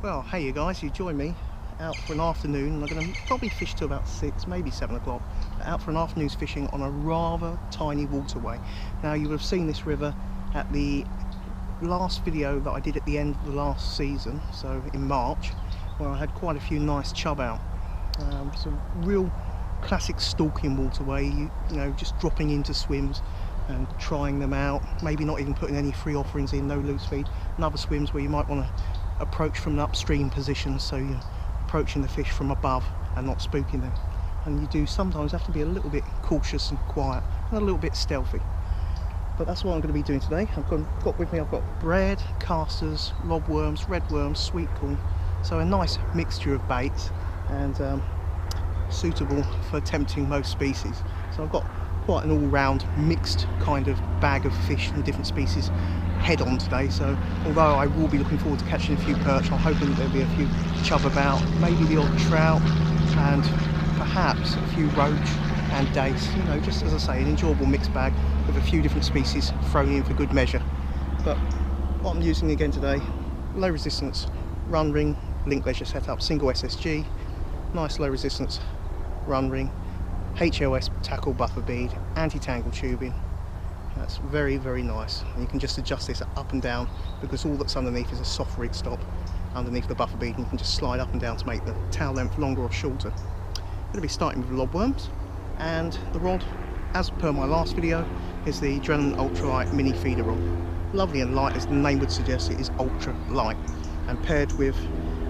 Well, hey you guys, you join me out for an afternoon, and I'm going to probably fish till about 6, maybe 7 o'clock, out for an afternoon's fishing on a rather tiny waterway. Now you would have seen this river at the last video that I did at the end of the last season, so in March, where I had quite a few nice chub out. It's a real classic stalking waterway, you know, just dropping into swims and trying them out, maybe not even putting any free offerings in, no loose feed, and other swims where you might want to approach from an upstream position, so you're approaching the fish from above and not spooking them. And you do sometimes have to be a little bit cautious and quiet and a little bit stealthy. But that's what I'm going to be doing today. I've got with me, I've got bread, casters, lobworms, redworms, sweet corn, so a nice mixture of baits and suitable for tempting most species. So I've got quite an all-round mixed kind of bag of fish from different species head on today. So although I will be looking forward to catching a few perch, I'm hoping that there'll be a few chub about, maybe the odd trout, and perhaps a few roach and dace. You know, just as I say, an enjoyable mixed bag with a few different species thrown in for good measure. But what I'm using again today, low resistance run ring, link leisure setup, single SSG, nice low resistance run ring, HOS tackle buffer bead, anti-tangle tubing. That's very, very nice. And you can just adjust this up and down because all that's underneath is a soft rig stop underneath the buffer bead, and you can just slide up and down to make the tail length longer or shorter. I'm going to be starting with lobworms, and the rod, as per my last video, is the Drennan ultralight mini feeder rod. Lovely and light, as the name would suggest, it is ultra light, and paired with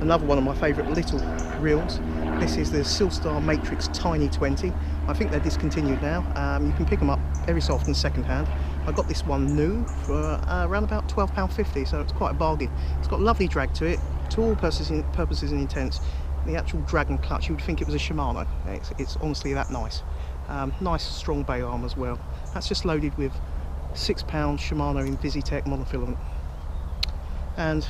another one of my favourite little reels. This is the Silstar Matrix Tiny 20. I think they're discontinued now. You can pick them up every so often second hand. I got this one new for around about £12.50, so it's quite a bargain. It's got lovely drag to it, to all purposes and intents. The actual drag and clutch, you would think it was a Shimano. It's honestly that nice. Nice strong bay arm as well. That's just loaded with £6 Shimano Invisitech monofilament. And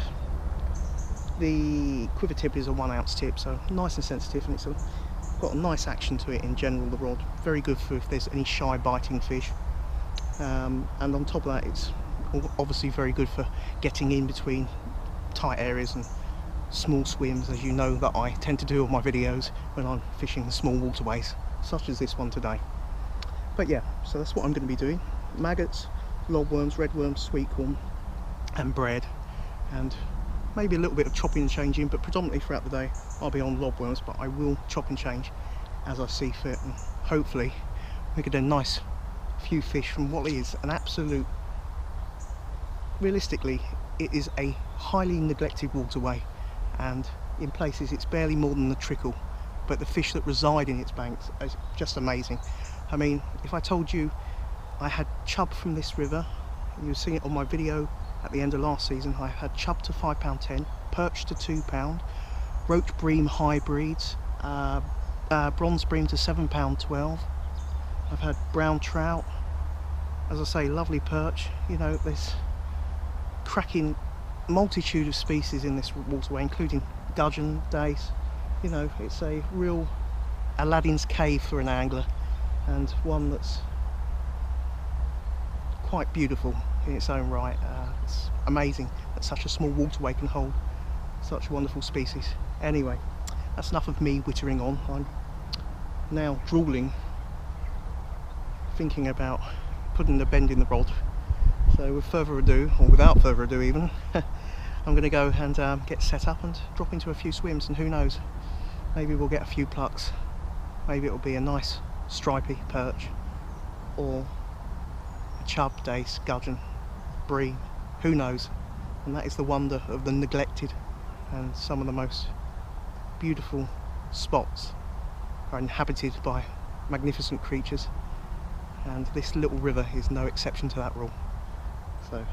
the quiver tip is a 1 ounce tip, so nice and sensitive, and it's got a nice action to it in general, the rod. Very good for if there's any shy biting fish. And on top of that, it's obviously very good for getting in between tight areas and small swims, as you know that I tend to do on my videos when I'm fishing the small waterways, such as this one today. But yeah, so that's what I'm going to be doing. Maggots, lobworms, redworms, sweet corn and bread, and maybe a little bit of chopping and changing, but predominantly throughout the day I'll be on lobworms, but I will chop and change as I see fit, and hopefully we get a nice few fish from what is an absolute, realistically it is a highly neglected waterway, and in places it's barely more than the trickle, but the fish that reside in its banks is just amazing. I mean, if I told you I had chub from this river, you've seen it on my video at the end of last season, I had chub to £5.10, perch to £2, roach bream hybrids, bronze bream to £7.12. I've had brown trout, as I say, lovely perch. You know, there's cracking multitude of species in this waterway, including gudgeon, dace. You know, it's a real Aladdin's cave for an angler, and one that's quite beautiful in its own right. It's amazing that such a small waterway can hold such wonderful species. Anyway, that's enough of me wittering on. I'm now drooling, thinking about putting the bend in the rod. So with further ado, or without further ado even, I'm going to go and get set up and drop into a few swims, and who knows, maybe we'll get a few plucks. Maybe it'll be a nice stripy perch, or chub, dace, gudgeon, bream, who knows. And that is the wonder of the neglected, and some of the most beautiful spots are inhabited by magnificent creatures, and this little river is no exception to that rule. So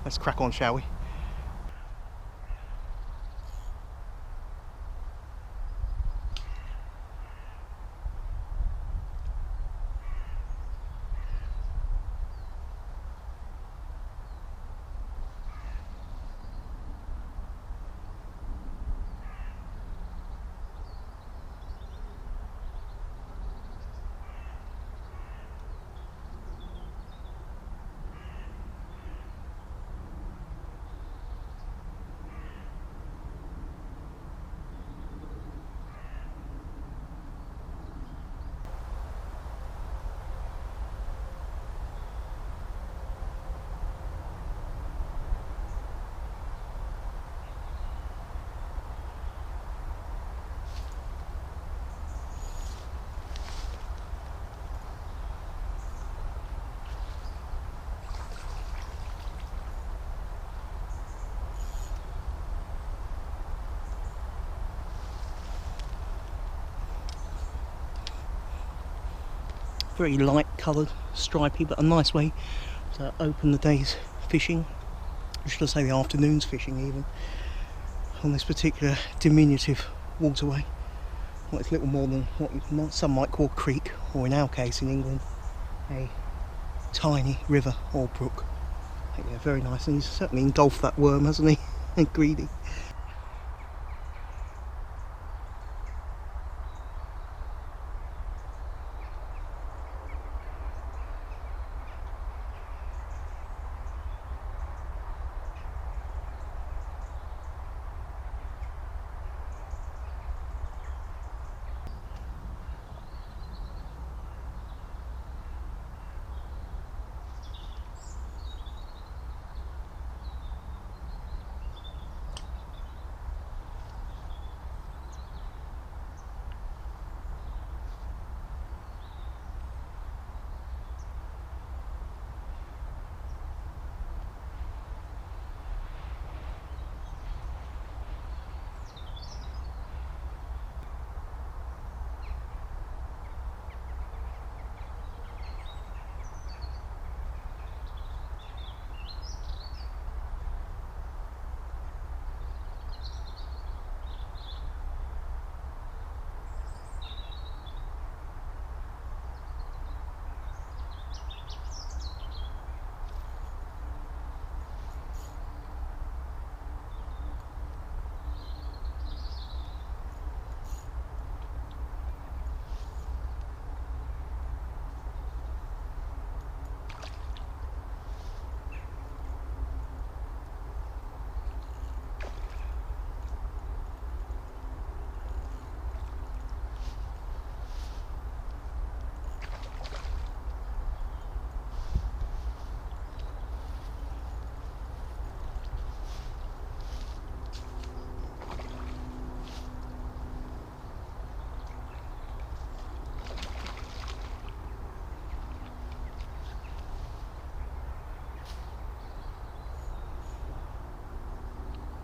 let's crack on, shall we? very light coloured, stripy, but a nice way to open the day's fishing, or should I say the afternoon's fishing even, on this particular diminutive waterway. Well, it's little more than what some might call a creek, or in our case in England, a tiny river or brook. But yeah, very nice, and he's certainly engulfed that worm, hasn't he? Greedy.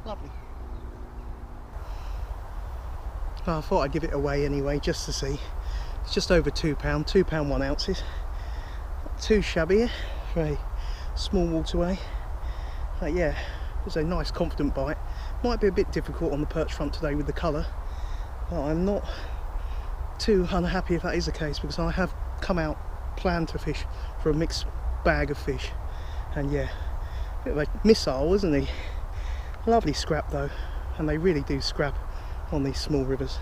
Lovely. Well, I thought I'd give it away anyway, just to see. It's just over £2, £2 1 ounces. Not too shabby for a small waterway. But yeah, it was a nice confident bite. Might be a bit difficult on the perch front today with the colour, but I'm not too unhappy if that is the case, because I have come out planned to fish for a mixed bag of fish. And yeah, a bit of a missile, isn't he? Lovely scrap though, and they really do scrap on these small rivers.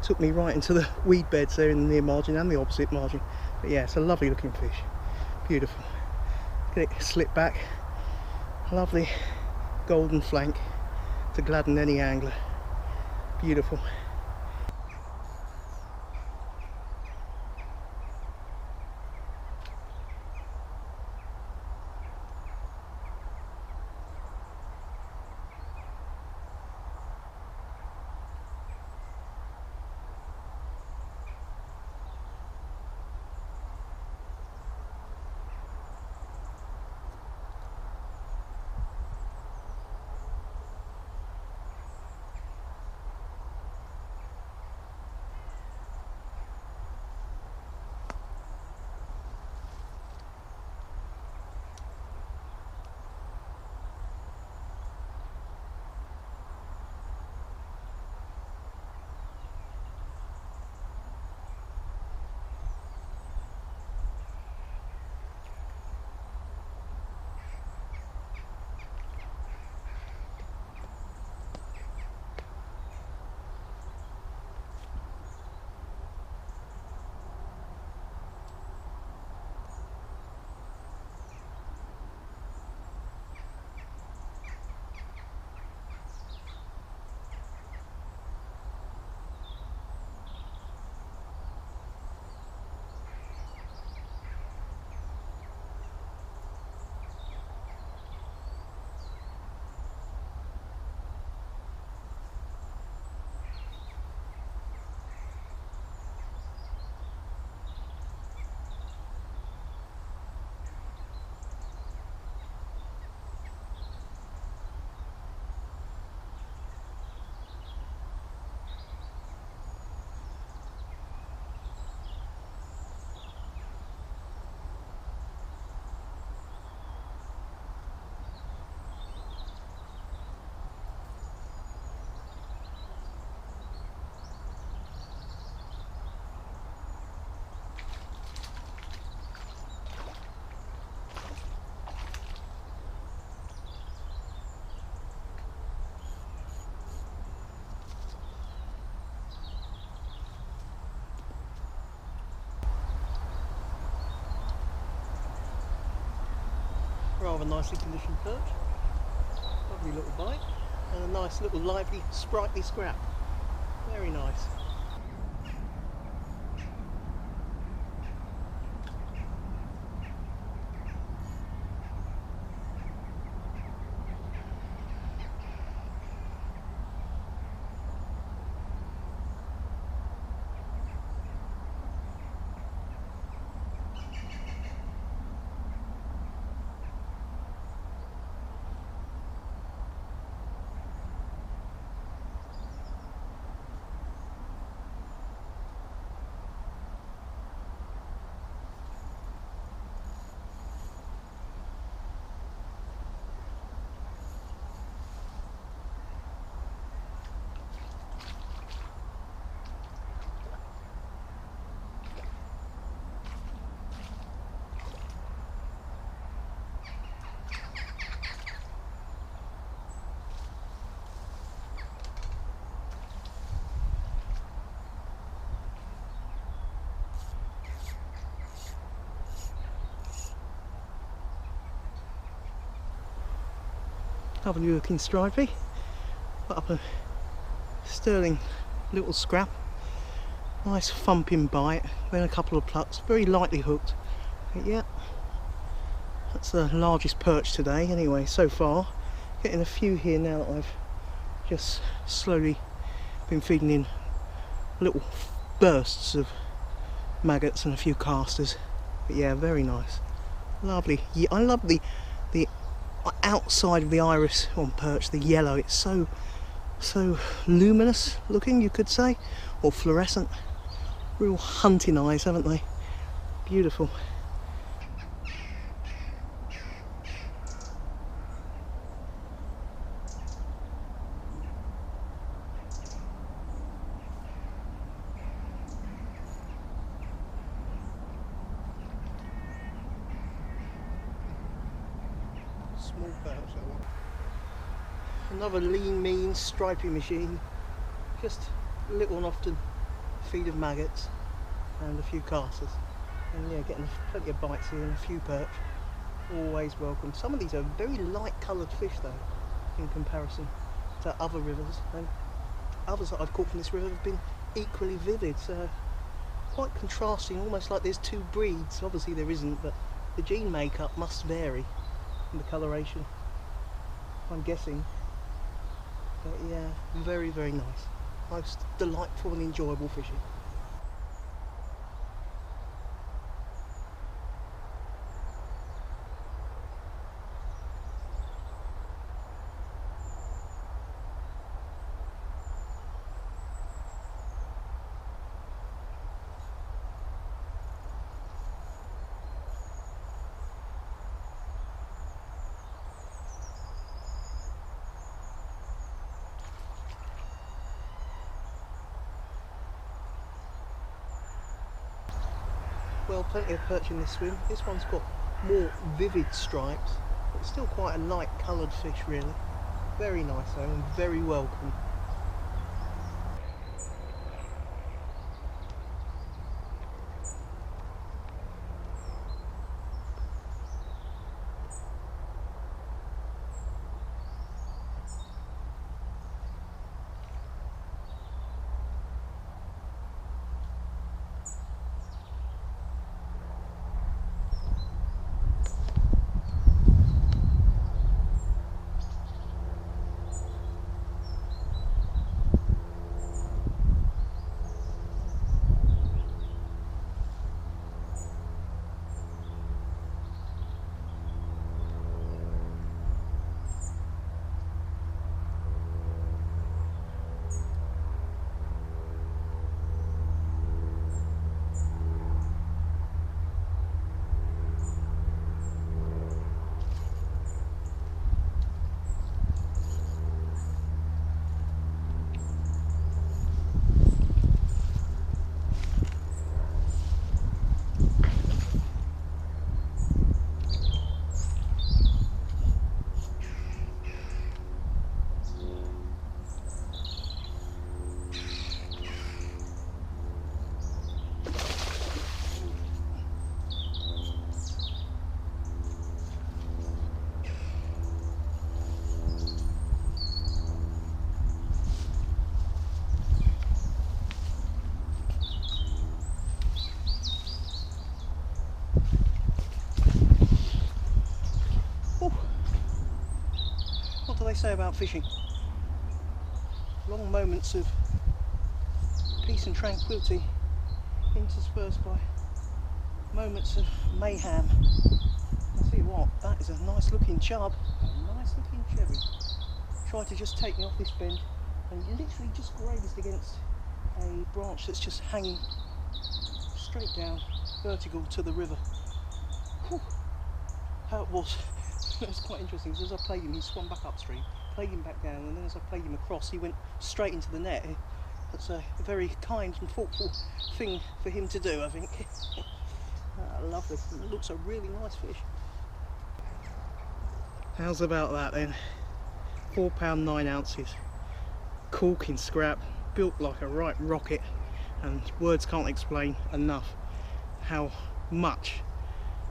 Took me right into the weed beds there in the near margin and the opposite margin. But yeah, it's a lovely looking fish. Beautiful. Get it slip back. Lovely golden flank to gladden any angler. Beautiful. Rather nicely conditioned perch. Lovely little bite. And a nice little lively, sprightly scrap. Very nice. Lovely looking stripey. Put up a sterling little scrap. Nice thumping bite, then a couple of plucks, very lightly hooked. But yeah, that's the largest perch today anyway so far. Getting a few here now that I've just slowly been feeding in little bursts of maggots and a few casters. But yeah, very nice. Lovely. Yeah, I love the outside of the iris on perch, the yellow. It's so luminous looking, you could say, or fluorescent. Real hunting eyes, haven't they? Beautiful. Small perch, I want. Another lean, mean, stripy machine. Just little and often feed of maggots and a few casters. And yeah, getting plenty of bites here and a few perch. Always welcome. Some of these are very light coloured fish though, in comparison to other rivers. And others that I've caught from this river have been equally vivid. So quite contrasting, almost like there's two breeds. Obviously there isn't, but the gene makeup must vary in the coloration, I'm guessing. But yeah, very, very nice. Most delightful and enjoyable fishing. Well, plenty of perch in this swim. This one's got more vivid stripes, but still quite a light coloured fish really. Very nice though, and very welcome. do they say about fishing? Long moments of peace and tranquility interspersed by moments of mayhem. I'll tell you what, that is a nice looking chub, a nice looking cherry. Tried to just take me off this bend and literally just grazed against a branch that's just hanging straight down, vertical to the river. Whew. How it was. It was quite interesting, because as I played him, he swam back upstream, played him back down, and then as I played him across, he went straight into the net. That's a very kind and thoughtful thing for him to do, I think. Lovely. It looks a really nice fish. How's about that then? £4 9 ounces. Corking scrap, built like a right rocket, and words can't explain enough how much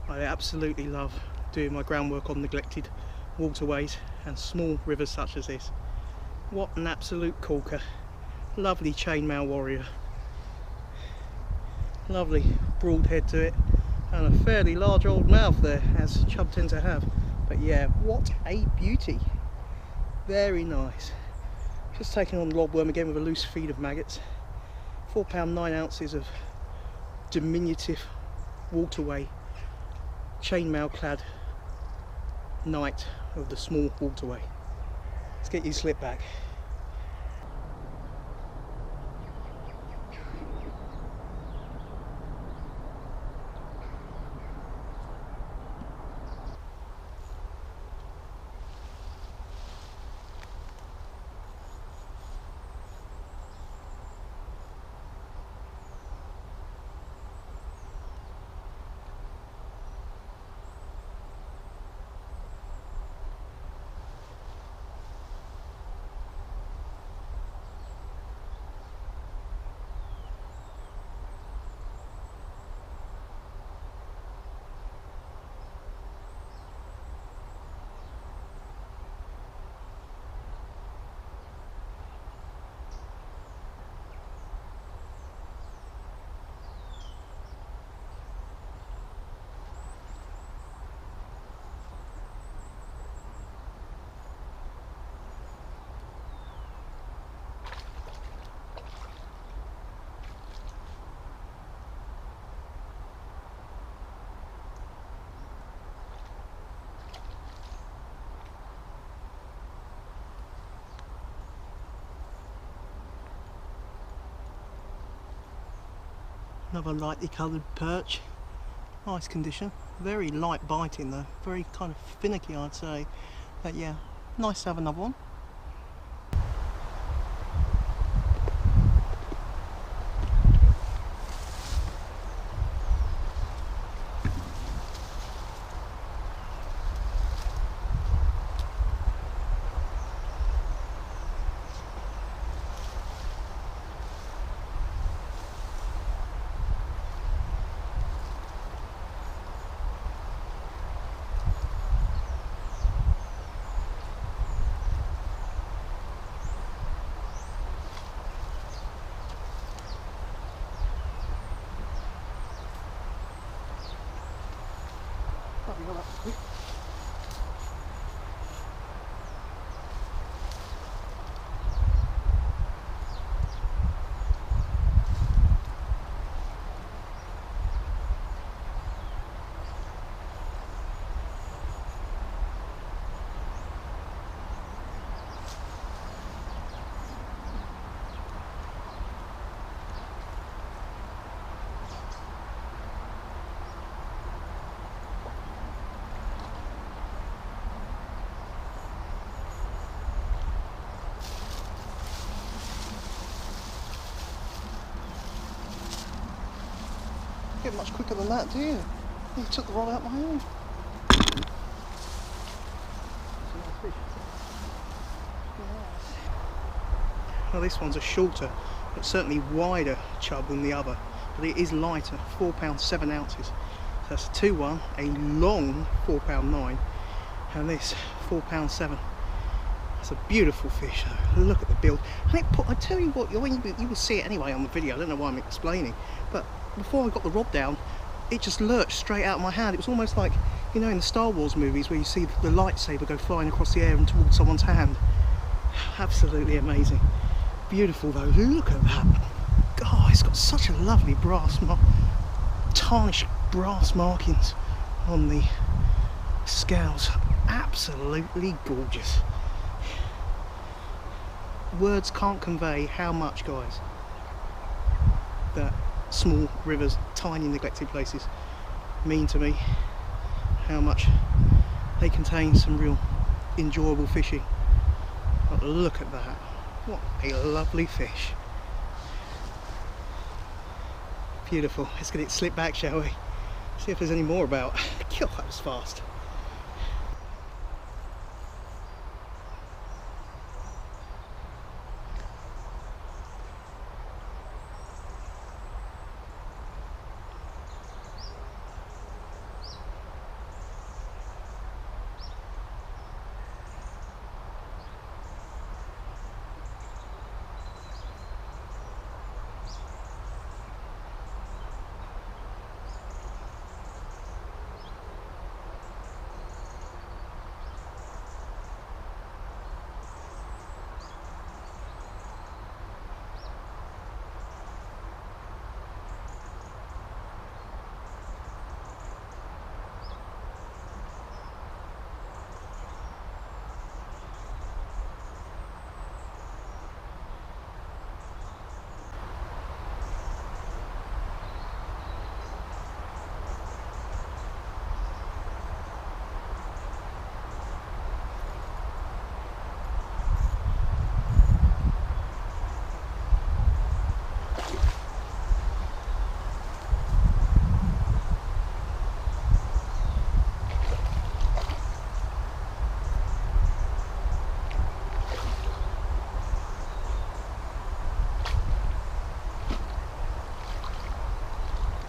I absolutely love doing my groundwork on neglected waterways and small rivers such as this. What an absolute corker. Lovely chainmail warrior. Lovely broad head to it, and a fairly large old mouth there, as chub tend to have. But yeah, what a beauty. Very nice. Just taking on the lobworm again with a loose feed of maggots. £4 9 ounces of diminutive waterway chainmail clad night of the small waterway. Let's get you slip back. Another lightly coloured perch, nice condition, very light biting though, very kind of finicky I'd say, but yeah, nice to have another one. Get much quicker than that, do you? You took the rod out my hand. Well, this one's a shorter, but certainly wider chub than the other, but it is lighter, £4 7 ounces. So that's a 2-1, a long £4 9, and this £4 7. That's a beautiful fish though. Look at the build. And I tell you what, you will see it anyway on the video. I don't know why I'm explaining, but before I got the rod down, it just lurched straight out of my hand. It was almost like You know, in the Star Wars movies where you see the lightsaber go flying across the air and towards someone's hand. Absolutely amazing. Beautiful though, look at that. God, it's got such a lovely tarnished brass markings on the scales. Absolutely gorgeous. Words can't convey how much, guys, that small rivers, tiny neglected places mean to me. How much they contain some real enjoyable fishing. But look at that. What a lovely fish. Beautiful. Let's get it slipped back, shall we? See if there's any more about. God, that was fast.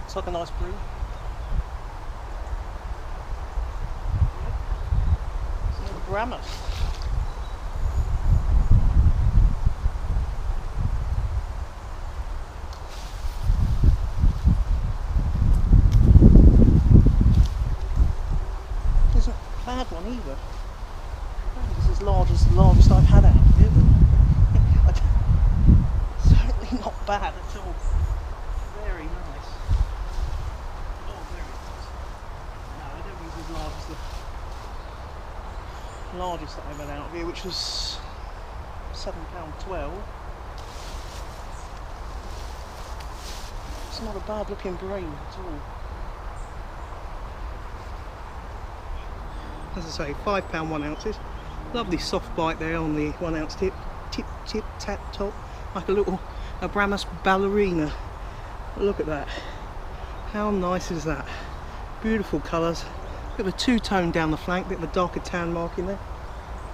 It's like a nice bream. It's another Brahmas. Isn't a bad one either. I don't think it's as large as the largest I've had out here, but certainly not bad at all. Very nice. Largest that I've had out here, which was £7.12. It's not a bad looking bream at all. As I say, £5 1 ounces. Lovely soft bite there on the 1 ounce tip. Tip tap top, like a Brahmas ballerina. Look at that. How nice is that? Beautiful colours. Bit of a two-tone down the flank, bit of a darker tan mark in there.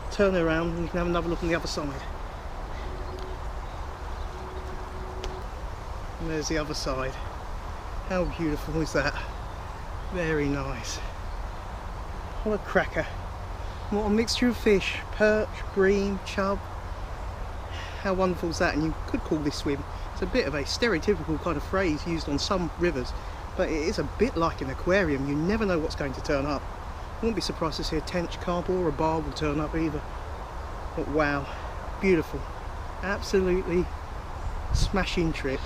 Turn it around and you can have another look on the other side. And there's the other side. How beautiful is that? Very nice. What a cracker. What a mixture of fish. Perch, bream, chub. How wonderful is that? And you could call this swim. It's a bit of a stereotypical kind of phrase used on some rivers, but it is a bit like an aquarium. You never know what's going to turn up. I wouldn't be surprised to see a tench carp or a bar will turn up either. But wow, beautiful. Absolutely smashing trip.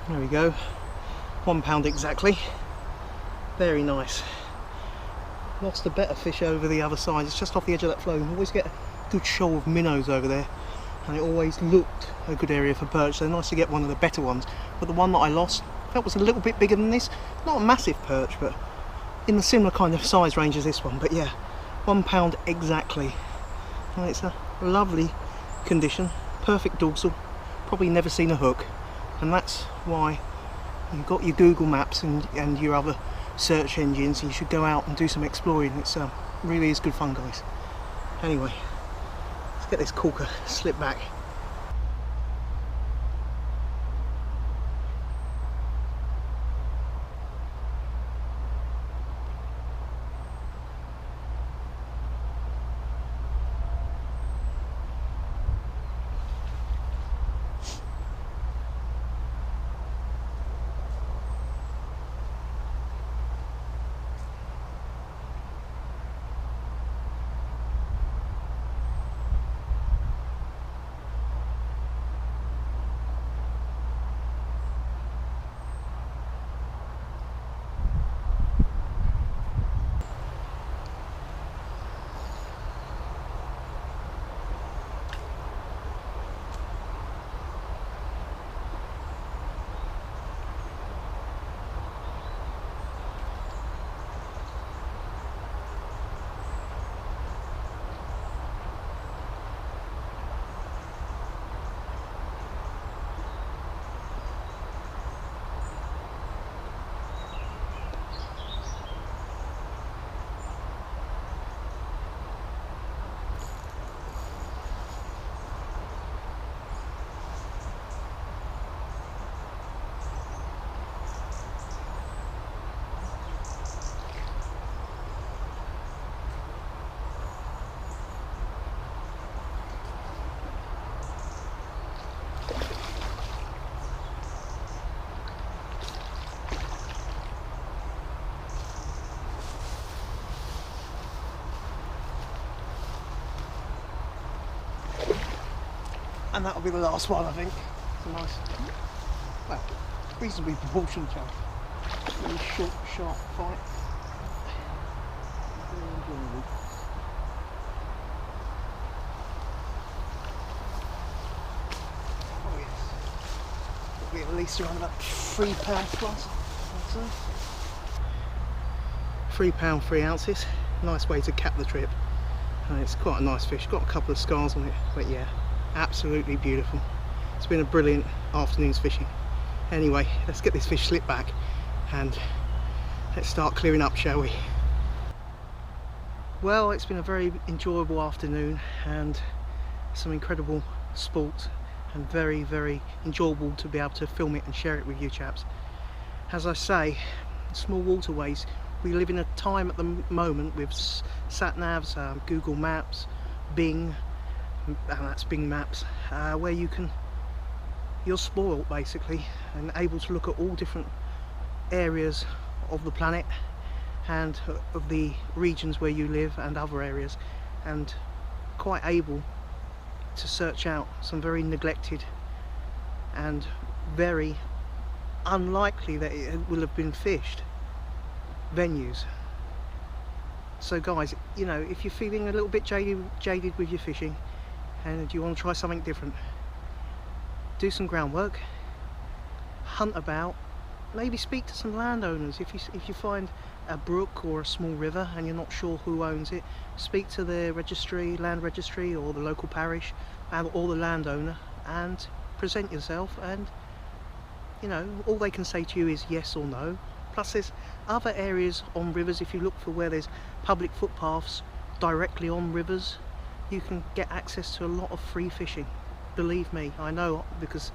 There we go, £1 exactly. Very nice. Lost a better fish over the other side. It's just off the edge of that flow. You always get a good shoal of minnows over there, and it always looked a good area for perch, so nice to get one of the better ones. But the one that I lost, felt was a little bit bigger than this. Not a massive perch, but in the similar kind of size range as this one. But yeah, £1 exactly. And it's a lovely condition, perfect dorsal, probably never seen a hook, and that's why you've got your Google Maps and your other search engines. You should go out and do some exploring. It's really is good fun, guys. Anyway, let's get this corker slipped back. And that'll be the last one, I think. It's a nice, well, reasonably proportioned chub. Really short, sharp fight. Very enjoyable. Oh yes. It'll be at least around about £3 plus, I'd say. £3, 3 ounces. Nice way to cap the trip. And it's quite a nice fish. Got a couple of scars on it, but yeah. Absolutely beautiful. It's been a brilliant afternoon's fishing. Anyway, let's get this fish slipped back and let's start clearing up, shall we? Well, it's been a very enjoyable afternoon and some incredible sport, and very, very enjoyable to be able to film it and share it with you chaps. As I say, small waterways, we live in a time at the moment with sat navs, Google Maps, Bing, and that's Bing Maps, where you're spoiled basically and able to look at all different areas of the planet and of the regions where you live and other areas, and quite able to search out some very neglected and very unlikely that it will have been fished venues. So guys, you know, if you're feeling a little bit jaded with your fishing and you want to try something different, do some groundwork, hunt about, maybe speak to some landowners. If you find a brook or a small river and you're not sure who owns it, speak to the registry, land registry, or the local parish or the landowner and present yourself, and you know, all they can say to you is yes or no. Plus there's other areas on rivers. If you look for where there's public footpaths directly on rivers, you can get access to a lot of free fishing. Believe me, I know, because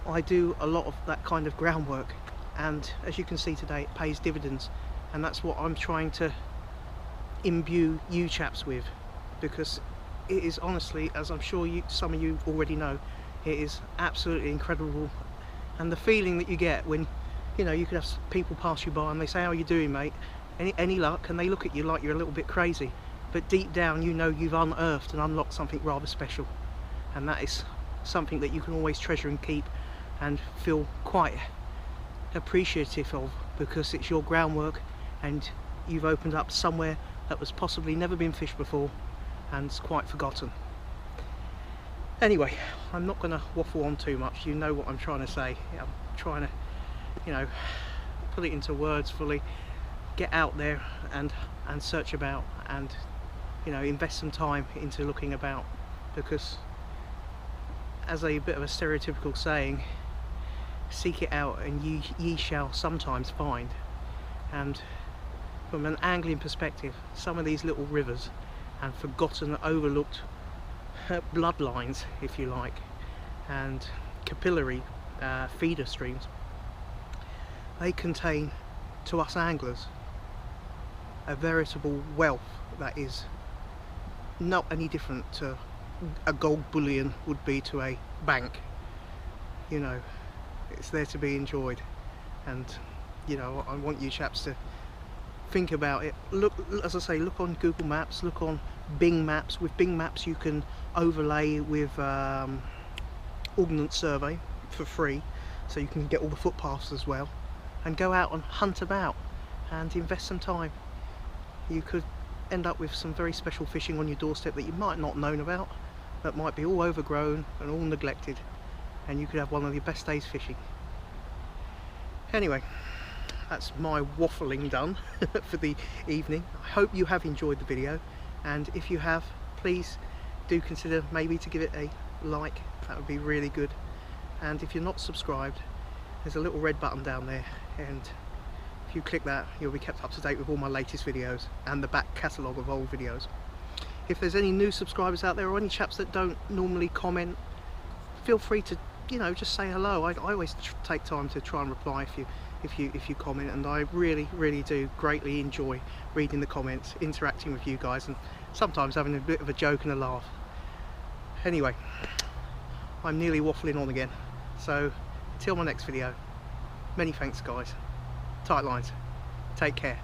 I do a lot of that kind of groundwork, and as you can see today, it pays dividends, and that's what I'm trying to imbue you chaps with, because it is honestly, as I'm sure some of you already know, it is absolutely incredible. And the feeling that you get when, you know, you could have people pass you by and they say, how are you doing, mate? Any luck? And they look at you like you're a little bit crazy, but deep down you know you've unearthed and unlocked something rather special, and that is something that you can always treasure and keep and feel quite appreciative of, because it's your groundwork and you've opened up somewhere that was possibly never been fished before and it's quite forgotten. Anyway, I'm not going to waffle on too much. You know what I'm trying to say. I'm trying to you know, put it into words fully. Get out there and search about, and you know, invest some time into looking about, because as a bit of a stereotypical saying, seek it out and ye shall sometimes find. And from an angling perspective, some of these little rivers and forgotten, overlooked bloodlines, if you like, and capillary feeder streams, they contain, to us anglers, a veritable wealth that is not any different to a gold bullion would be to a bank. You know, it's there to be enjoyed, and you know, I want you chaps to think about it. Look, as I say, look on Google Maps, look on Bing Maps. With Bing Maps you can overlay with Ordnance Survey for free, so you can get all the footpaths as well, and go out and hunt about and invest some time. You could end up with some very special fishing on your doorstep that you might not known about, that might be all overgrown and all neglected, and you could have one of your best days fishing. Anyway, that's my waffling done for the evening. I hope you have enjoyed the video, and if you have, please do consider maybe to give it a like. That would be really good. And if you're not subscribed, there's a little red button down there, and if you click that, you'll be kept up to date with all my latest videos and the back catalogue of old videos. If there's any new subscribers out there, or any chaps that don't normally comment, feel free to, you know, just say hello. I always take time to try and reply if you comment, and I really do greatly enjoy reading the comments, interacting with you guys, and sometimes having a bit of a joke and a laugh. Anyway, I'm nearly waffling on again, so until my next video, many thanks guys, tight lines, take care.